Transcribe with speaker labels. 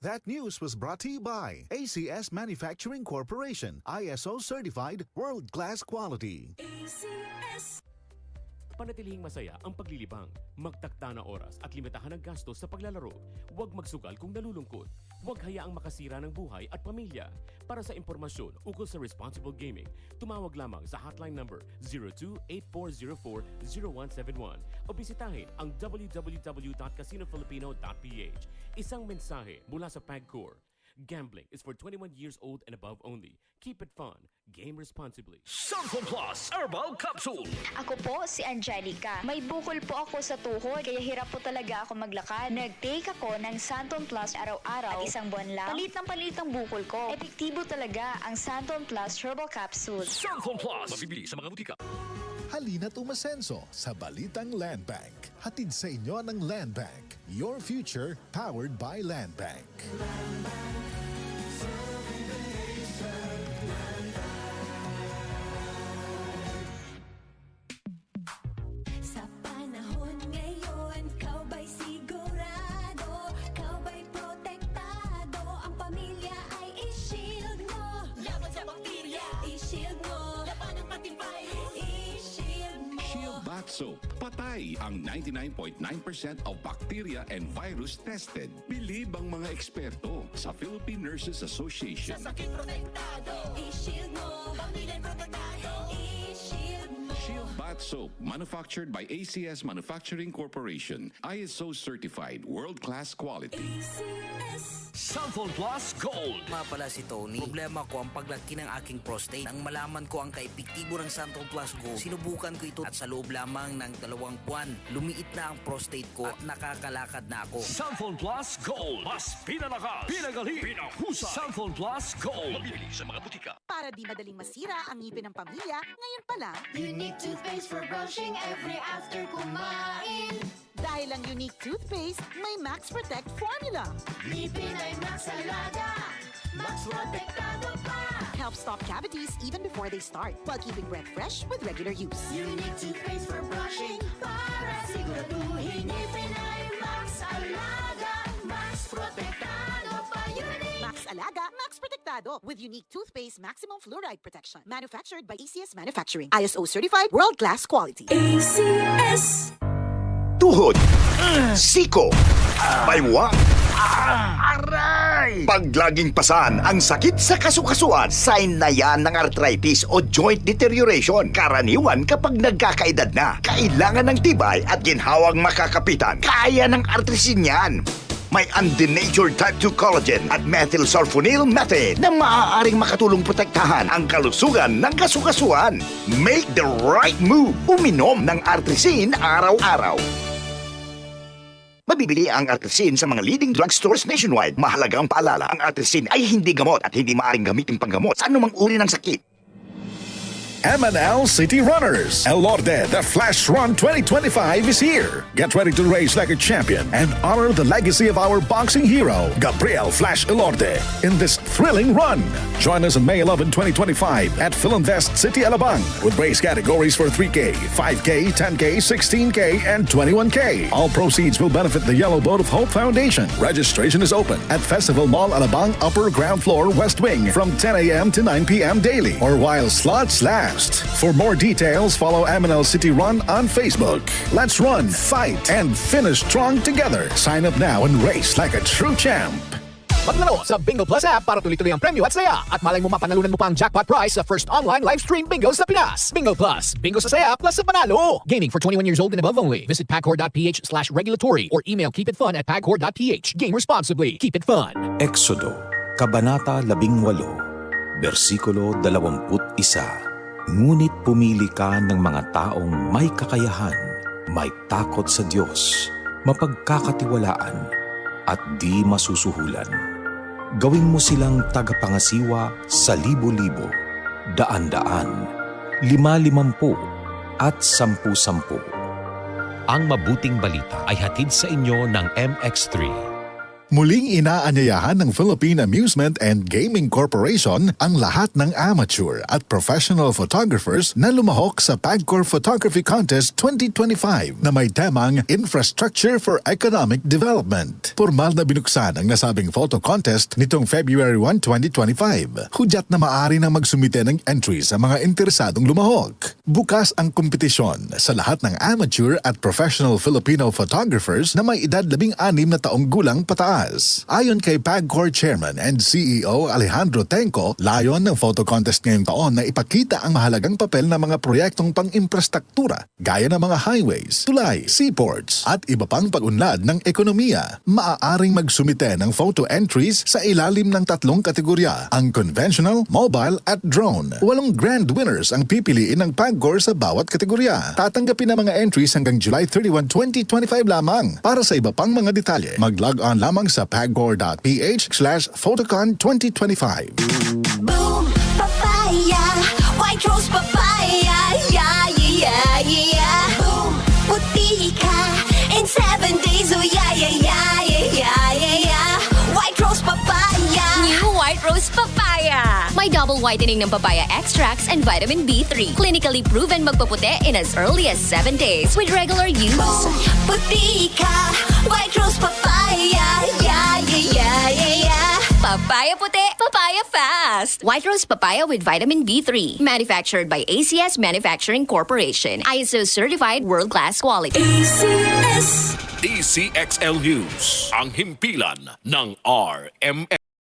Speaker 1: That news was brought to you by ACS Manufacturing Corporation, ISO certified world-class quality.
Speaker 2: ACS.
Speaker 3: Panatilihing masaya ang paglilibang. Magtakda na oras at limitahan ang gastos sa paglalaro. Huwag magsugal kung nalulungkot. Huwag hayaang makasira ng buhay at pamilya. Para sa impormasyon ukol sa responsible gaming, tumawag lamang sa hotline number 02-8404-0171 o bisitahin ang www.casinofilipino.ph. Isang mensahe mula sa PAGCOR. Gambling is for 21 years old and above only. Keep it fun. Game responsibly.
Speaker 4: Santon Plus Herbal Capsule.
Speaker 5: Ako po si Angelica. May bukol po ako sa tuhod, kaya hirap po talaga ako maglakad. Nag-take ako ng Santon Plus araw-araw at isang buwan lang. Palit ang bukol ko. Epektibo talaga ang Santon Plus Herbal Capsule.
Speaker 4: Santon Plus. Mabibili sa mga butika.
Speaker 1: Halina't umasenso sa Balitang Land Bank. Hatid sa inyo ng Land Bank. Your future powered by Land Bank.
Speaker 2: Sa panahon ngayon, kau ba'y sigurado? Kau ba'y protektado? Ang pamilya ay i-shield mo. Laban sa bakterya, i-shield mo. Laban ng pati virus, i-shield mo.
Speaker 6: Shield Bath Soap. Patay ang 99.9% of bacteria and virus tested. Bilib ang mga eksperto sa Philippine Nurses Association.
Speaker 2: Sa sakit protektado, i-shield mo. Pamilya protektado, i-shield mo.
Speaker 6: Shield Bath Soap, manufactured by ACS Manufacturing Corporation. ISO certified, world-class quality.
Speaker 2: ACS.
Speaker 4: Santon Plus Gold.
Speaker 7: Nga pala si Tony. Problema ko ang paglaki ng aking prostate. Nang malaman ko ang kaepektibo ng Santon Plus Gold, sinubukan ko ito at sa loob lamang ng 2 buwan, lumiit na ang prostate ko at nakakalakad na ako.
Speaker 4: Santon Plus Gold. Mas pinalakas, pinagaling, pinahusay. Santon Plus Gold. Mabibili sa mga butika.
Speaker 8: Para di madaling masira ang ngipin ng pamilya, ngayon pa lang,
Speaker 2: Unique toothpaste for brushing every after kumain.
Speaker 8: dahil ang unique toothpaste, may Max Protect formula.
Speaker 2: Ngipin ay Max Alaga, Max Protektado pa.
Speaker 8: Helps stop cavities even before they start, while keeping breath fresh with regular use.
Speaker 2: Unique toothpaste for brushing para siguraduhin ngipin ay Max Alaga, Max Protektado pa. Unique.
Speaker 8: Max Alaga, Max Protectado with unique toothpaste maximum fluoride protection. Manufactured by ACS Manufacturing. ISO certified world-class quality.
Speaker 2: ACS.
Speaker 9: Tuhod, siko, baywang, aray! Pag laging pasan ang sakit sa kasukasuan, sign na yan ng arthritis o joint deterioration. Karaniwan kapag nagkakaedad na, kailangan ng tibay at ginhawang makakapitan. Kaya ng artrisin yan. May undenatured type 2 collagen at methylsulfonyl methane na maaaring makatulong protektahan ang kalusugan ng kasukasuan. Make the right move. Uminom ng artrisin araw-araw. Mabibili ang artrisin sa mga leading drugstores nationwide. Mahalagang paalala, ang artrisin ay hindi gamot at hindi maaaring gamitin panggamot sa anumang uri ng sakit.
Speaker 10: MNL City Runners. Elorde, the Flash Run 2025 is here. Get ready to race like a champion and honor the legacy of our boxing hero, Gabriel Flash Elorde, in this thrilling run. Join us on May 11, 2025 at Philinvest City, Alabang with race categories for 3K, 5K, 10K, 16K, and 21K. All proceeds will benefit the Yellow Boat of Hope Foundation. Registration is open at Festival Mall, Alabang, upper ground floor, West Wing from 10 a.m. to 9 p.m. daily or while slots last. For more details, follow MNL City Run on Facebook. Let's run, fight, and finish strong together. Sign up now and race like a true champ.
Speaker 11: Maglaro sa Bingo Plus app para tuloy-tuloy ang premyo at saya. At malay mo mapanalunan mo pa ang jackpot prize sa first online live stream bingo sa Pinas. Bingo Plus. Bingo sa saya plus sa panalo. Gaming for 21 years old and above only. Visit pagcor.ph/regulatory or email keepitfun@pagcor.ph. Game responsibly. Keep it fun.
Speaker 12: Exodo, Kabanata 18, Versikulo 21. Ngunit pumili ka ng mga taong may kakayahan, may takot sa Diyos, mapagkakatiwalaan, at di masusuhulan. Gawin mo silang tagapangasiwa sa libo-libo, daan-daan, 50-50, at 10-10.
Speaker 13: Ang mabuting balita ay hatid sa inyo ng MX3.
Speaker 1: Muling inaanyayahan ng Philippine Amusement and Gaming Corporation ang lahat ng amateur at professional photographers na lumahok sa PAGCOR Photography Contest 2025 na may temang Infrastructure for Economic Development. Formal na binuksan ang nasabing photo contest nitong February 1, 2025. Hudyat na maaari nang magsumite ng entry sa mga interesadong lumahok. Bukas ang kompetisyon sa lahat ng amateur at professional Filipino photographers na may edad 16 na taong gulang pataas. Ayon kay PAGCOR Chairman and CEO Alejandro Tenco, layon ng photo contest ngayong taon na ipakita ang mahalagang papel ng mga proyektong pang-infrastruktura gaya ng mga highways, tulay, seaports at iba pang pag-unlad ng ekonomiya. Maaaring magsumite ng photo entries sa ilalim ng 3 kategorya, ang conventional, mobile at drone. 8 grand winners ang pipiliin ng PAGCOR sa bawat kategorya. Tatanggapin ang mga entries hanggang July 31, 2025 lamang. Para sa iba pang mga detalye, mag-log on lamang sa pagcor.ph/photocon 2025.
Speaker 2: Boom, papaya, white rose papaya, yeah, yeah, yeah. Boom, puti ka in 7 days, oh yeah, yeah, yeah, yeah, yeah, yeah. White rose papaya.
Speaker 13: New White Rose Papaya. May double whitening ng papaya extracts and vitamin B3. Clinically proven magpaputi in as early as 7 days with regular use.
Speaker 2: Boom, puti ka, white rose papaya, yeah, yeah, yeah, yeah, yeah.
Speaker 13: Papaya puti, papaya fast. White Rose Papaya with vitamin B3. Manufactured by ACS Manufacturing Corporation. ISO certified world-class quality.
Speaker 2: ACS.
Speaker 4: DCXL News, ang himpilan ng RMN.